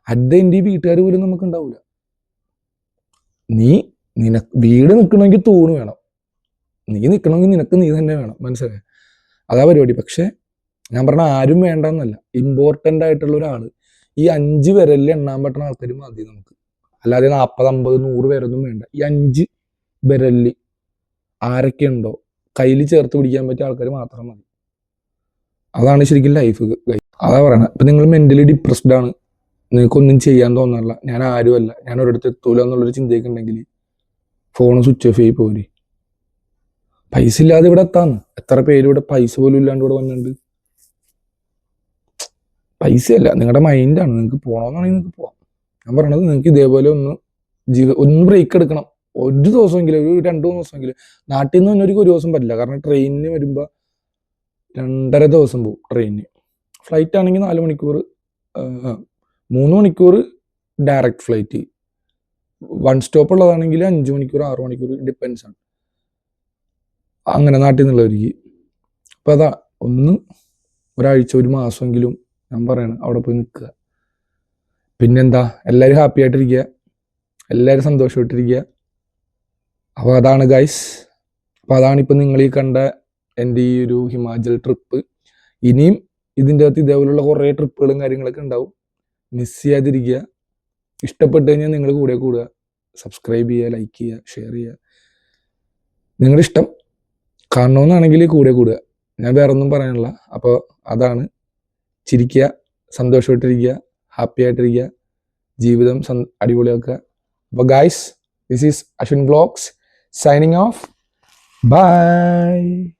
അറ്റ് ദി എൻഡ് ഈ വീട്ടുകാർ പോലും നമുക്ക് ഉണ്ടാവില്ല. വീട് നിൽക്കണമെങ്കിൽ തൂണ് വേണം, നീ നിൽക്കണമെങ്കിൽ നിനക്ക് നീ തന്നെ വേണം. മനസ്സിലായ? അതാ പരിപാടി. പക്ഷെ ഞാൻ പറഞ്ഞ ആരും വേണ്ടെന്നല്ല, ഇമ്പോർട്ടൻ്റ് ആയിട്ടുള്ള ഒരാൾ, ഈ 5 വിരലിൽ എണ്ണാൻ പറ്റുന്ന ആൾക്കാർ മതി നമുക്ക്. അല്ലാതെ 40, 50, 100 പേരൊന്നും വേണ്ട. ഈ 5 വിരലിൽ ആരൊക്കെ ഉണ്ടോ കയ്യിൽ ചേർത്ത് പിടിക്കാൻ പറ്റിയ ആൾക്കാർ മാത്രം മതി. അതാണ് ശരിക്കും ലൈഫ്. അതാ പറയണത്. ഇപ്പം നിങ്ങൾ മെൻ്റലി ഡിപ്രസ്ഡ് ആണ്, നിങ്ങൾക്കൊന്നും ചെയ്യാൻ തോന്നാറില്ല, ഞാൻ ആരുമല്ല, ഞാൻ ഒരിടത്ത് എത്തൂല എന്നുള്ളൊരു ചിന്തയൊക്കെ ഉണ്ടെങ്കിൽ ഫോൺ സ്വിച്ച് ഓഫ് ചെയ്ത് പോരി. പൈസ ഇല്ലാതെ ഇവിടെ എത്താന്ന് എത്ര പേര് ഇവിടെ പൈസ പോലും ഇല്ലാണ്ട് ഇവിടെ വന്നിട്ടുണ്ട്. പൈസയല്ല, നിങ്ങളുടെ മൈൻഡാണ്. നിങ്ങൾക്ക് പോകണമെന്നാണെങ്കിൽ നിങ്ങൾക്ക് പോവാം. ഞാൻ പറയണത് നിങ്ങൾക്ക് ഇതേപോലെ ഒന്ന് ബ്രേക്ക് എടുക്കണം. ഒരു ദിവസമെങ്കിലും, ഒരു 2-3 ദിവസമെങ്കിലും. നാട്ടിൽ നിന്ന് തന്നെ ഒരു ദിവസം പറ്റില്ല. കാരണം ട്രെയിനിന് വരുമ്പോൾ 2.5 ദിവസം പോകും ട്രെയിനിന്. ഫ്ലൈറ്റ് ആണെങ്കിൽ 4 മണിക്കൂർ, 3 മണിക്കൂർ ഡയറക്റ്റ് ഫ്ലൈറ്റ്. 1 സ്റ്റോപ്പ് ഉള്ളതാണെങ്കിൽ 5 മണിക്കൂർ, 6 മണിക്കൂർ, ഡിപ്പെൻസ് ആണ്. അങ്ങനെ നാട്ടിൽ നിന്നുള്ളവർക്ക്. അപ്പം അതാ, ഒരാഴ്ച, 1 മാസമെങ്കിലും ഞാൻ പറയണം അവിടെ പോയി നിൽക്കുക. പിന്നെന്താ, എല്ലാവരും ഹാപ്പി ആയിട്ടിരിക്കുക, എല്ലാവരും സന്തോഷമായിട്ടിരിക്കുക. അപ്പോൾ അതാണ് ഗൈസ്. അപ്പോൾ അതാണ് ഇപ്പം നിങ്ങൾ ഈ കണ്ട എൻ്റെ ഈ ഒരു ഹിമാചൽ ട്രിപ്പ്. ഇനിയും ഇതിൻ്റെ അകത്ത് ഇതേപോലുള്ള കുറേ ട്രിപ്പുകളും കാര്യങ്ങളൊക്കെ ഉണ്ടാവും. മിസ് ചെയ്യാതിരിക്കുക. ഇഷ്ടപ്പെട്ട് കഴിഞ്ഞാൽ നിങ്ങൾ കൂടെ കൂടുക, സബ്സ്ക്രൈബ് ചെയ്യുക, ലൈക്ക് ചെയ്യുക, ഷെയർ ചെയ്യുക. നിങ്ങളുടെ ഇഷ്ടം കാണണമെന്നാണെങ്കിൽ കൂടെ കൂടുക. ഞാൻ വേറെ ഒന്നും പറയാനില്ല. അപ്പോൾ അതാണ്, ചിരിക്കുക, സന്തോഷമായിട്ടിരിക്കുക, ഹാപ്പി ആയിട്ടിരിക്കുക, ജീവിതം അടിപൊളിയാക്കുക. അപ്പോൾ guys, this is Ashwin vlogs signing off. By.